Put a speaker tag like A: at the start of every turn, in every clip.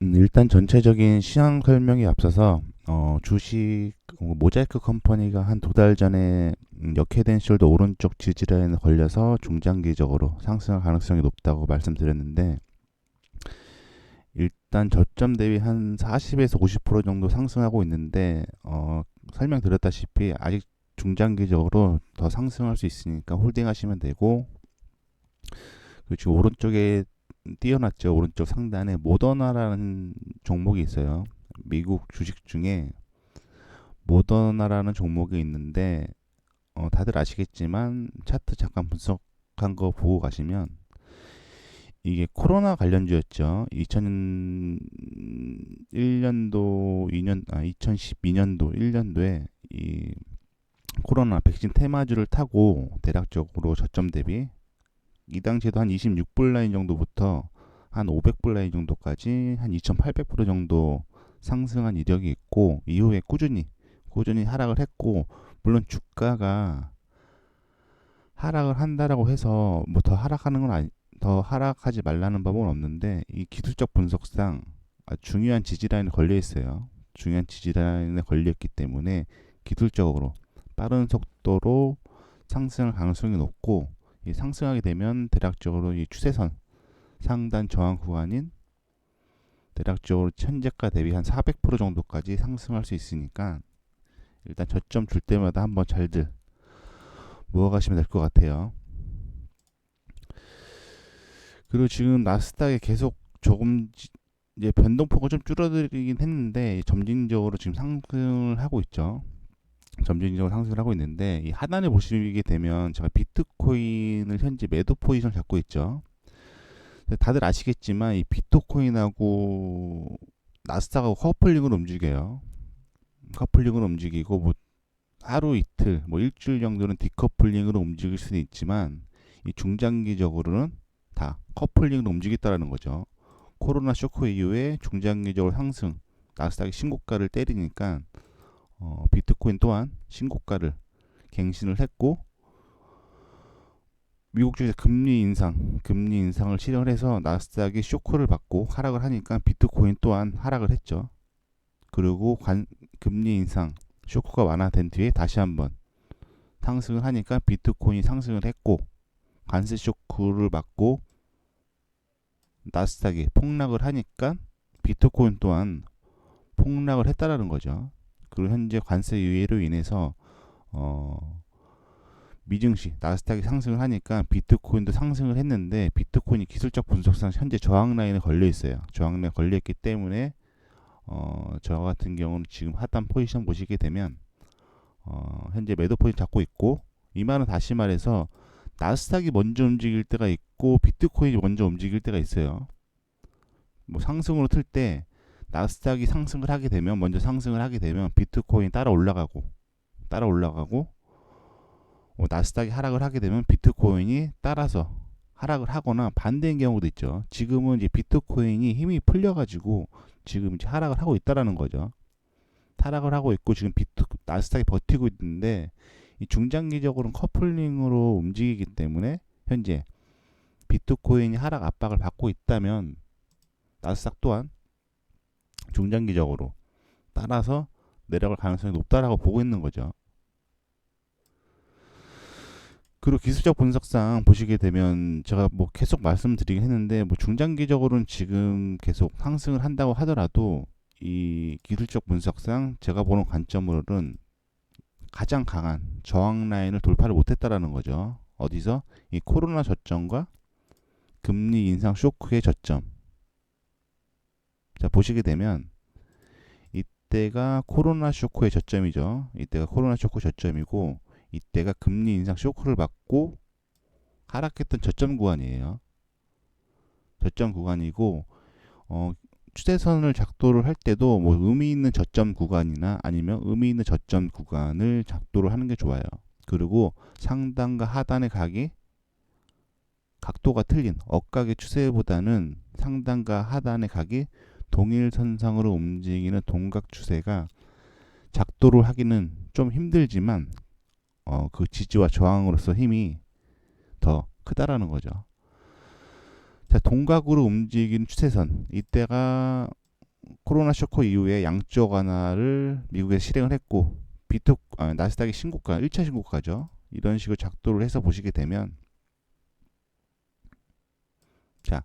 A: 일단 전체적인 시황 설명에 앞서서 주식 모자이크 컴퍼니가 한 두 달 전에 역헤드앤숄더 오른쪽 지지라인에 걸려서 중장기적으로 상승할 가능성이 높다고 말씀드렸는데, 일단 저점 대비 한 40에서 50% 정도 상승하고 있는데, 설명드렸다시피 아직 중장기적으로 더 상승할 수 있으니까 홀딩하시면 되고, 그리고 지금 오른쪽에 띄어놨죠. 오른쪽 상단에 모더나라는 종목이 있어요. 미국 주식 중에 모더나라는 종목이 있는데, 다들 아시겠지만 차트 잠깐 분석한 거 보고 가시면 이게 코로나 관련주였죠. 2001년도 2012년도 1년도에 이 코로나 백신 테마주를 타고 대략적으로 저점 대비 이 당시에도 한 26불 라인 정도부터 한 500불 라인 정도까지 한 2800% 정도 상승한 이력이 있고, 이후에 꾸준히 하락을 했고, 물론 주가가 하락을 한다라고 해서 뭐 더 하락하는 건 더 하락하지 말라는 법은 없는데, 이 기술적 분석상 중요한 지지라인에 걸려 있어요. 중요한 지지라인에 걸려 있기 때문에 기술적으로 빠른 속도로 상승할 가능성이 높고, 이 상승하게 되면 대략적으로 이 추세선 상단 저항 구간인 대략적으로 현재가 대비 한 400% 정도까지 상승할 수 있으니까 일단 저점 줄 때마다 한번 잘들 모아가시면 될 것 같아요. 그리고 지금 나스닥에 계속 조금 이제 변동폭은 좀 줄어들긴 했는데 점진적으로 지금 상승을 하고 있죠. 점진적으로 상승을 하고 있는데, 이 하단에 보시게 되면 제가 비트코인을 현재 매도 포지션을 잡고 있죠. 다들 아시겠지만 이 비트코인하고 나스닥하고 커플링으로 움직여요. 커플링으로 움직이고 뭐 하루 이틀 뭐 일주일 정도는 디커플링으로 움직일 수는 있지만, 이 중장기적으로는 다 커플링으로 움직였다라는 거죠. 코로나 쇼크 이후에 중장기적으로 상승, 나스닥이 신고가를 때리니까 비트코인 또한 신고가를 갱신을 했고, 미국 주에서 금리 인상을 실현을 해서 나스닥이 쇼크를 받고 하락을 하니까 비트코인 또한 하락을 했죠. 그리고 금리 인상 쇼크가 완화된 뒤에 다시 한번 상승을 하니까 비트코인이 상승을 했고, 관세 쇼크를 받고 나스닥이 폭락을 하니까 비트코인 또한 폭락을 했다라는 거죠. 그리고 현재 관세 유예로 인해서 미증시 나스닥이 상승을 하니까 비트코인도 상승을 했는데, 비트코인이 기술적 분석상 현재 저항 라인에 걸려 있어요. 저항 라인에 걸려 있기 때문에 저 같은 경우는 지금 하단 포지션 보시게 되면 현재 매도 포지션 잡고 있고, 이 말은 다시 말해서 나스닥이 먼저 움직일 때가 있고 비트코인이 먼저 움직일 때가 있어요. 뭐 상승으로 틀 때 나스닥이 상승을 하게 되면 먼저 상승을 하게 되면 비트코인 따라 올라가고 나스닥이 하락을 하게 되면 비트코인이 따라서 하락을 하거나 반대인 경우도 있죠. 지금은 이제 비트코인이 힘이 풀려가지고 지금 이제 하락을 하고 있다라는 거죠. 하락을 하고 있고 지금 나스닥이 버티고 있는데, 이 중장기적으로는 커플링으로 움직이기 때문에 현재 비트코인이 하락 압박을 받고 있다면 나스닥 또한 중장기적으로 따라서 내려갈 가능성이 높다라고 보고 있는 거죠. 그리고 기술적 분석상 보시게 되면 제가 뭐 계속 말씀드리긴 했는데, 뭐 중장기적으로는 지금 계속 상승을 한다고 하더라도 이 기술적 분석상 제가 보는 관점으로는 가장 강한 저항 라인을 돌파를 못했다라는 거죠. 어디서? 이 코로나 저점과 금리 인상 쇼크의 저점. 자, 보시게 되면 이때가 코로나 쇼크의 저점이죠. 이때가 코로나 쇼크 저점이고, 이때가 금리 인상 쇼크를 받고 하락했던 저점 구간이에요. 저점 구간이고, 어, 추세선을 작도를 할 때도 뭐 의미 있는 저점 구간이나 아니면 의미 있는 저점 구간을 작도를 하는 게 좋아요. 그리고 상단과 하단의 각도가 틀린 억각의 추세보다는 상단과 하단의 각이 동일선상으로 움직이는 동각 추세가 작도를 하기는 좀 힘들지만 그 지지와 저항으로서 힘이 더 크다라는 거죠. 자, 동각으로 움직이는 추세선, 이때가 코로나 쇼크 이후에 양적 완화를 미국에서 실행을 했고 나스닥의 신고가 1차 신고가죠. 이런 식으로 작도를 해서 보시게 되면 자,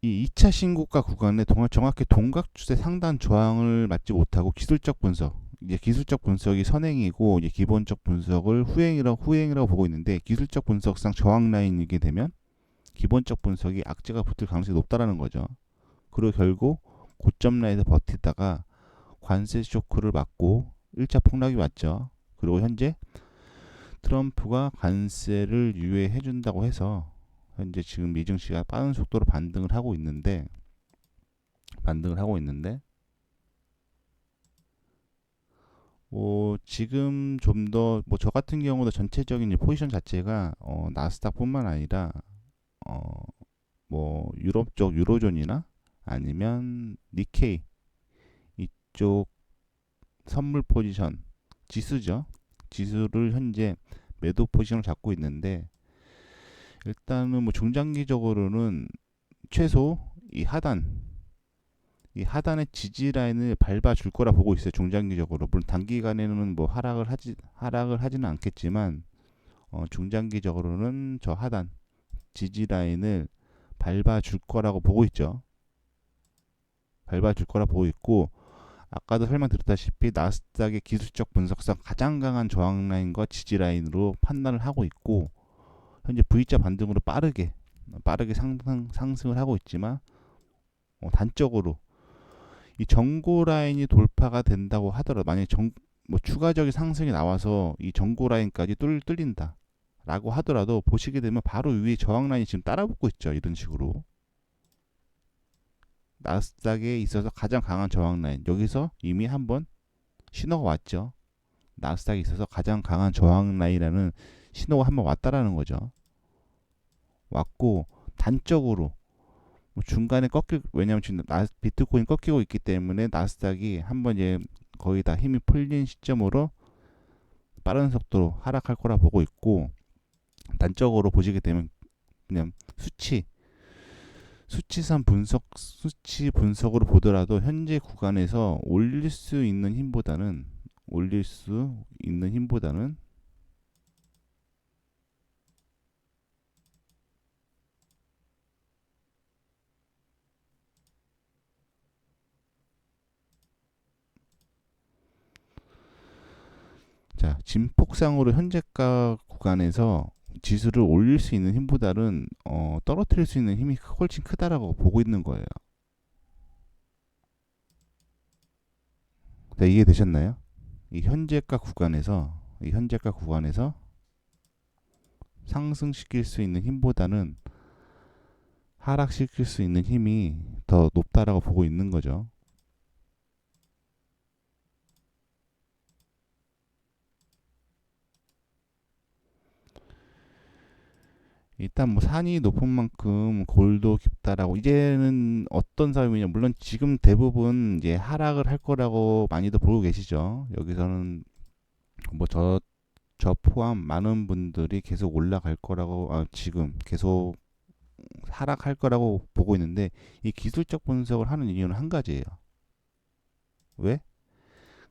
A: 이 2차 신고가 구간에 정확히 동각 추세 상단 저항을 맞지 못하고 기술적 분석, 이제 기술적 분석이 선행이고 이제 기본적 분석을 후행이라고 보고 있는데, 기술적 분석상 저항 라인이게 되면 기본적 분석이 악재가 붙을 가능성이 높다라는 거죠. 그리고 결국 고점 라인에서 버티다가 관세 쇼크를 맞고 1차 폭락이 왔죠. 그리고 현재 트럼프가 관세를 유예해 준다고 해서 현재 지금 미 증시가 빠른 속도로 반등을 하고 있는데 지금 좀 더 저 같은 경우도 전체적인 포지션 자체가 나스닥뿐만 아니라 유럽 쪽 유로존이나 아니면 니케이 이쪽 선물 포지션 지수죠. 지수를 현재 매도 포지션을 잡고 있는데, 일단은 중장기적으로는 최소 이 하단의 지지 라인을 밟아 줄 거라 보고 있어요. 중장기적으로. 물론 단기간에는 하락을 하지는 않겠지만 중장기적으로는 저 하단 지지 라인을 밟아 줄 거라고 보고 있죠. 밟아 줄 거라 보고 있고, 아까도 설명드렸다시피 나스닥의 기술적 분석상 가장 강한 저항 라인과 지지 라인으로 판단을 하고 있고, 현재 V자 반등으로 빠르게 상승을 하고 있지만, 단적으로 이 정고 라인이 돌파가 된다고 하더라도, 만약에 추가적인 상승이 나와서 이 정고 라인까지 뚫린다 라고 하더라도, 보시게 되면 바로 위에 저항 라인이 지금 따라붙고 있죠. 이런 식으로 나스닥에 있어서 가장 강한 저항 라인, 여기서 이미 한번 신호가 왔죠. 나스닥에 있어서 가장 강한 저항 라인이라는 신호가 한번 왔다라는 거죠. 왔고, 단적으로 중간에 왜냐하면 지금 비트코인 꺾이고 있기 때문에 나스닥이 한번 이제 거의 다 힘이 풀린 시점으로 빠른 속도로 하락할 거라 보고 있고, 단적으로 보시게 되면 그냥 수치 분석으로 보더라도 현재 구간에서 올릴 수 있는 힘보다는 자, 진폭상으로 현재가 구간에서 지수를 올릴 수 있는 힘보다는 떨어뜨릴 수 있는 힘이 훨씬 크다라고 보고 있는 거예요. 자, 이해되셨나요? 이 현재가 구간에서 상승시킬 수 있는 힘보다는 하락시킬 수 있는 힘이 더 높다라고 보고 있는 거죠. 일단 산이 높은 만큼 골도 깊다라고, 이제는 어떤 사람이냐, 물론 지금 대부분 이제 하락을 할 거라고 많이들 보고 계시죠. 여기서는 저 포함 많은 분들이 계속 올라갈 거라고, 지금 계속 하락할 거라고 보고 있는데, 이 기술적 분석을 하는 이유는 한 가지예요. 왜?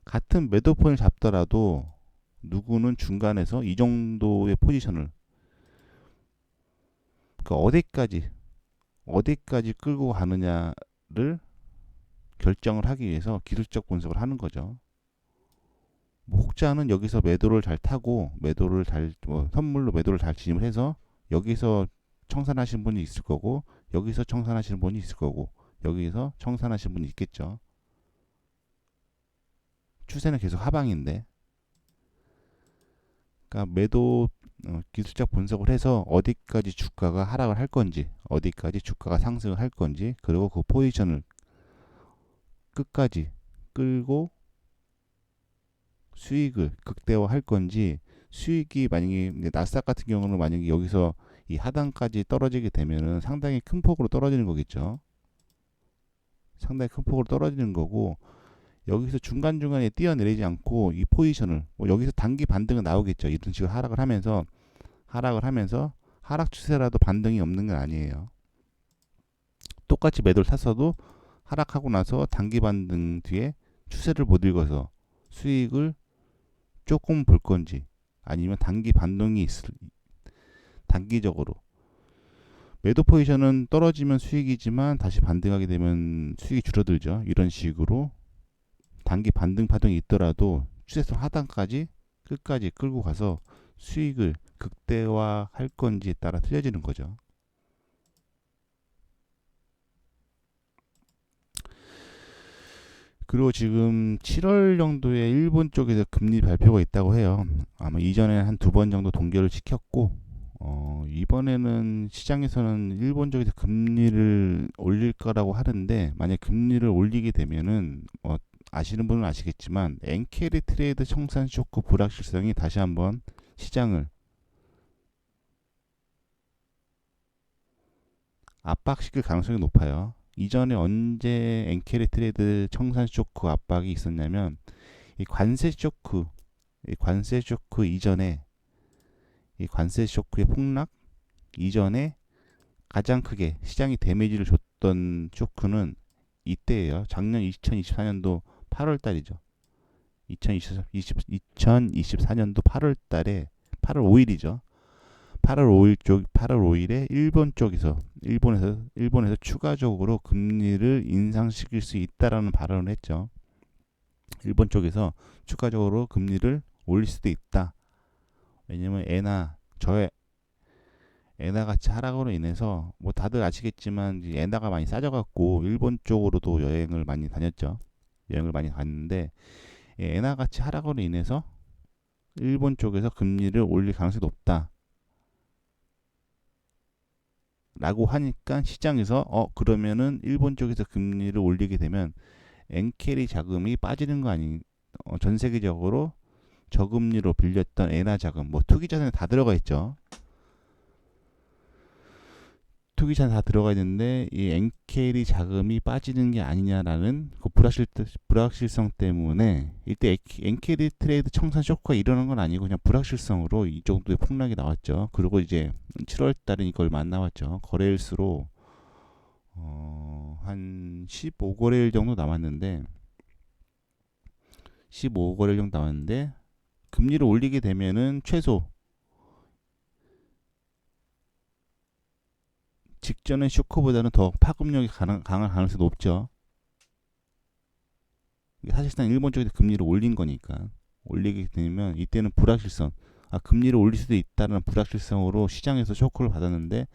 A: 같은 매도폰을 잡더라도 누구는 중간에서 이 정도의 포지션을, 그러니까 어디까지 끌고 가느냐를 결정을 하기 위해서 기술적 분석을 하는 거죠. 혹자는 여기서 매도를 잘 타고 선물로 매도를 잘 진입을 해서 여기서 청산하시는 분이 있을 거고, 여기서 청산하시는 분이 있을 거고, 여기서 청산하시는 분이 있겠죠. 추세는 계속 하방인데, 그러니까 기술적 분석을 해서 어디까지 주가가 하락을 할 건지, 어디까지 주가가 상승을 할 건지, 그리고 그 포지션을 끝까지 끌고 수익을 극대화할 건지, 수익이 만약에 나스닥 같은 경우는 만약에 여기서 이 하단까지 떨어지게 되면은 상당히 큰 폭으로 떨어지는 거겠죠. 상당히 큰 폭으로 떨어지는 거고, 여기서 중간중간에 뛰어내리지 않고 이 포지션을 여기서 단기 반등은 나오겠죠. 이런 식으로 하락을 하면서 하락 추세라도 반등이 없는 건 아니에요. 똑같이 매도를 탔어도 하락하고 나서 단기 반등 뒤에 추세를 못 읽어서 수익을 조금 볼 건지, 아니면 단기 반등이 단기적으로 매도 포지션은 떨어지면 수익이지만 다시 반등하게 되면 수익이 줄어들죠. 이런 식으로 단기 반등 파동이 있더라도 추세선 하단까지 끝까지 끌고 가서 수익을 극대화할 건지에 따라 틀려지는 거죠. 그리고 지금 7월 정도에 일본 쪽에서 금리 발표가 있다고 해요. 아마 이전에 한 두 번 정도 동결을 시켰고, 이번에는 시장에서는 일본 쪽에서 금리를 올릴 거라고 하는데, 만약 금리를 올리게 되면은 아시는 분은 아시겠지만 엔캐리 트레이드 청산 쇼크 불확실성이 다시 한번 시장을 압박시킬 가능성이 높아요. 이전에 언제 엔캐리 트레이드 청산 쇼크 압박이 있었냐면 이 관세 쇼크 이전에, 이 관세 쇼크의 폭락 이전에 가장 크게 시장이 데미지를 줬던 쇼크는 이때예요. 작년 2024년도 8월 달이죠. 2024년도 8월 달에 8월 5일이죠. 8월 5일에 일본에서 추가적으로 금리를 인상시킬 수 있다라는 발언을 했죠. 일본 쪽에서 추가적으로 금리를 올릴 수도 있다. 왜냐면 엔화 가치 하락으로 인해서 뭐 다들 아시겠지만 엔화가 많이 싸져갖고 일본 쪽으로도 여행을 많이 다녔죠. 여행을 많이 갔는데 엔화 가치 하락으로 인해서 일본 쪽에서 금리를 올릴 가능성이 높다. 라고 하니까 시장에서 그러면은 일본 쪽에서 금리를 올리게 되면 엔캐리 자금이 빠지는 거 아니? 전 세계적으로 저금리로 빌렸던 엔화 자금, 뭐 투기 자산에 다 들어가 있죠. 투기 자산 다 들어가 있는데 이 엔캐리 자금이 빠지는 게 아니냐라는 그 불확실성 때문에 이때 엔캐리 트레이드 청산 쇼크가 일어난 건 아니고 그냥 불확실성으로 이 정도의 폭락이 나왔죠. 그리고 이제 7월 달이니까 얼마 안 나왔죠. 거래일수로 한 15거래일 정도 남았는데 15거래일 정도 남았는데 금리를 올리게 되면은 최소 직전의 쇼크보다는 더 파급력이 강할 가능성이 높죠. 사실상 일본 쪽에서 금리를 올린 거니까 올리게 되면 이때는 불확실성, 금리를 올릴 수도 있다는 불확실성으로 시장에서 쇼크를 받았는데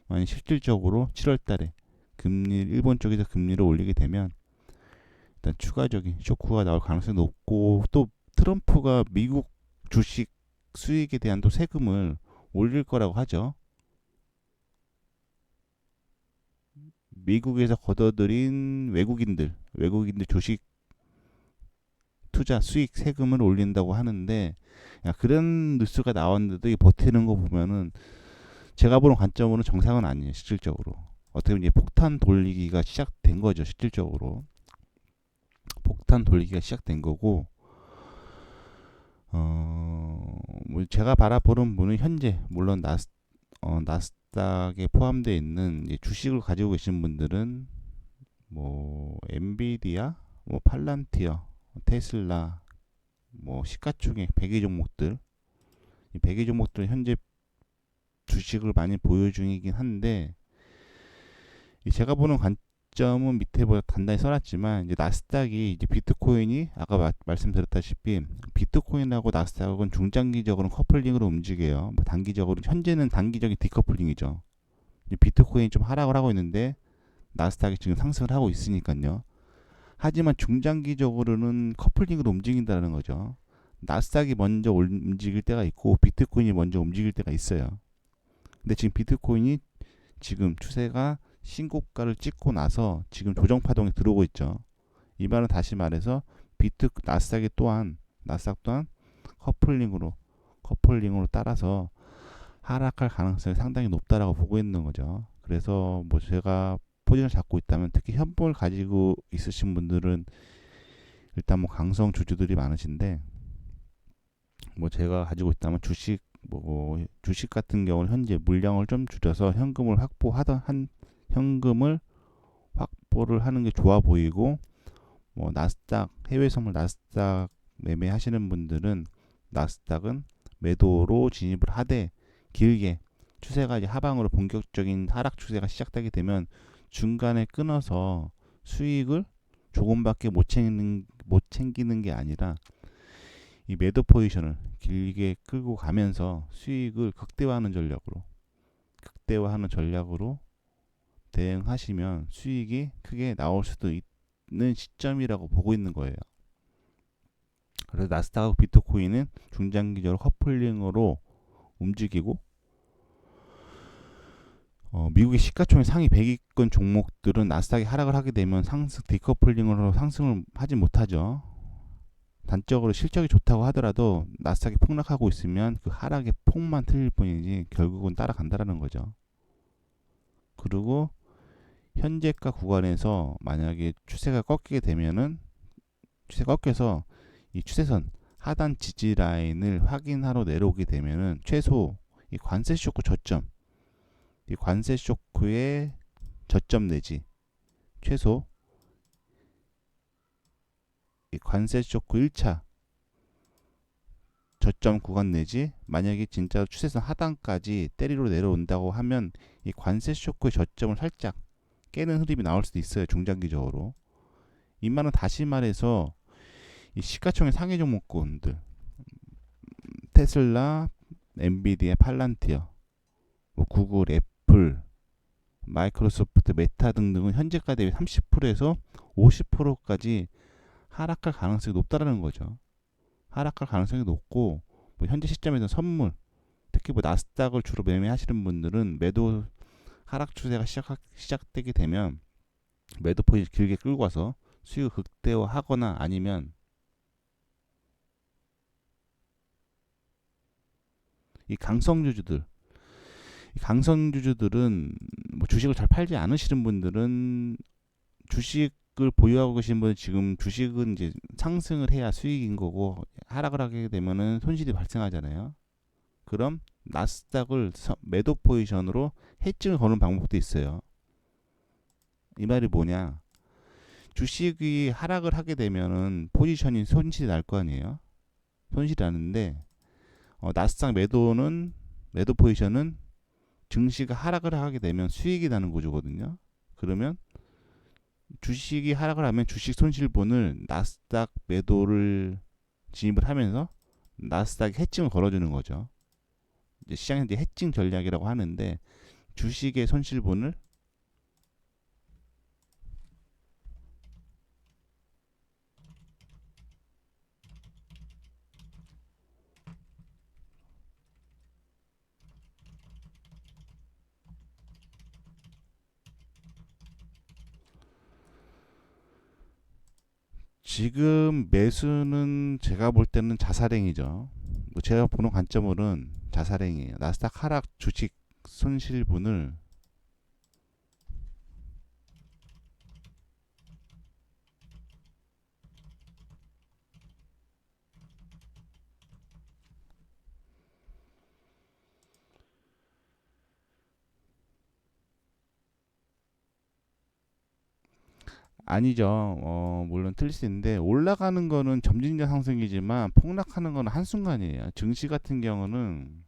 A: 만약 실질적으로 7월 달에 일본 쪽에서 금리를 올리게 되면 일단 추가적인 쇼크가 나올 가능성이 높고, 또 트럼프가 미국 주식 수익에 대한 또 세금을 올릴 거라고 하죠. 미국에서 걷어들인 외국인들 주식 투자 수익 세금을 올린다고 하는데, 그런 뉴스가 나왔는데도 버티는 거 보면은 제가 보는 관점으로는 정상은 아니에요. 실질적으로 어떻게 보면 이제 폭탄 돌리기가 시작된 거죠. 실질적으로 폭탄 돌리기가 시작된 거고, 뭐 제가 바라보는 분은 현재 물론 나스닥에 포함되어 있는 주식을 가지고 계신 분들은 뭐 엔비디아, 뭐 팔란티어, 테슬라, 뭐 시가총액 100위 종목들, 이 100위 종목들은 현재 주식을 많이 보유 중이긴 한데, 제가 보는 관점은 밑에 단단히 써놨지만 이제 나스닥이 이제 비트코인이 아까 말씀드렸다시피 비트코인하고 나스닥은 중장기적으로 커플링으로 움직여요. 뭐 단기적으로 현재는 단기적인 디커플링이죠. 비트코인이 좀 하락을 하고 있는데 나스닥이 지금 상승을 하고 있으니까요. 하지만 중장기적으로는 커플링으로 움직인다는 거죠. 나스닥이 먼저 움직일 때가 있고 비트코인이 먼저 움직일 때가 있어요. 근데 지금 비트코인이 지금 추세가 신고가를 찍고 나서 지금 조정 파동이 들어오고 있죠. 이 말은 다시 말해서 나스닥 또한 커플링으로 따라서 하락할 가능성이 상당히 높다라고 보고 있는 거죠. 그래서 뭐 제가 포지션을 잡고 있다면, 특히 현금을 가지고 있으신 분들은 일단 뭐 강성 주주들이 많으신데, 뭐 제가 가지고 있다면 주식 같은 경우는 현재 물량을 좀 줄여서 현금을 확보를 하는 게 좋아 보이고, 뭐 나스닥 해외 선물 나스닥 매매하시는 분들은 나스닥은 매도로 진입을 하되, 길게 추세가 이제 하방으로 본격적인 하락 추세가 시작되게 되면 중간에 끊어서 수익을 조금밖에 못 챙기는 게 아니라 이 매도 포지션을 길게 끌고 가면서 수익을 극대화하는 전략으로 대응하시면 수익이 크게 나올 수도 있는 시점이라고 보고 있는 거예요. 그래서 나스닥하고 비트코인은 중장기적으로 커플링으로 움직이고, 미국의 시가총액 상위 100위권 종목들은 나스닥이 하락을 하게 되면 디커플링으로 상승을 하지 못하죠. 단적으로 실적이 좋다고 하더라도 나스닥이 폭락하고 있으면 그 하락의 폭만 틀릴 뿐이지 결국은 따라간다라는 거죠. 그리고 현재가 구간에서 만약에 추세가 꺾이게 되면은, 추세가 꺾여서 이 추세선 하단 지지 라인을 확인하러 내려오게 되면은 최소 이 관세 쇼크 저점, 이 관세 쇼크의 저점 내지 최소 이 관세 쇼크 1차 저점 구간 내지, 만약에 진짜 추세선 하단까지 때리러 내려온다고 하면 이 관세 쇼크의 저점을 살짝 깨는 흐름이 나올 수도 있어요. 중장기적으로. 이 말은 다시 말해서 이 시가총액 상위 종목군들, 테슬라, 엔비디아, 팔란티어, 뭐 구글, 애플, 마이크로소프트, 메타 등등은 현재가 대비 30%에서 50%까지 하락할 가능성이 높다라는 거죠. 하락할 가능성이 높고, 뭐 현재 시점에서 선물, 특히 뭐 나스닥을 주로 매매하시는 분들은 매도 하락 추세가 시작되게 되면 매도 포지션 길게 끌고 와서 수익을 극대화하거나, 아니면 이 강성주주들은 뭐 주식을 잘 팔지 않으시는 분들은, 주식을 보유하고 계신 분은 지금 주식은 이제 상승을 해야 수익인 거고, 하락을 하게 되면은 손실이 발생하잖아요. 그럼 나스닥을 매도 포지션으로 해증을 거는 방법도 있어요. 이 말이 뭐냐? 주식이 하락을 하게 되면은 포지션이 손실이 날 거 아니에요. 손실이 나는데, 나스닥 매도 포지션은 증시가 하락을 하게 되면 수익이 나는 구조거든요. 그러면 주식이 하락을 하면 주식 손실분을 나스닥 매도를 진입을 하면서 나스닥 해증을 걸어주는 거죠. 이제 시장에서 이제 해증 전략이라고 하는데, 주식의 손실분을 지금 매수는 제가 볼 때는 자사랭이죠. 뭐 제가 보는 관점으로는 자사랭이에요. 나스닥 하락 주식 손실분을 아니죠. 물론 틀릴 수 있는데, 올라가는 거는 점진적 상승이지만 폭락하는 거는 한순간이에요. 증시 같은 경우는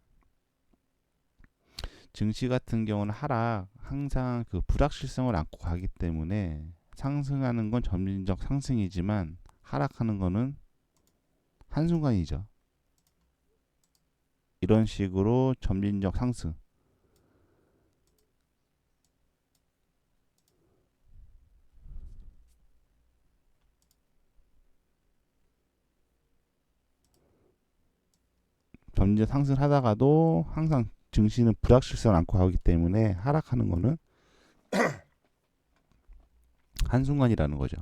A: 하락 항상 그 불확실성을 안고 가기 때문에, 상승하는 건 점진적 상승이지만 하락하는 거는 한순간이죠. 이런 식으로 점진적 상승, 점진적 상승을 하다가도 항상 증시는 불확실성을 안고 가기 때문에 하락하는 거는 한순간이라는 거죠.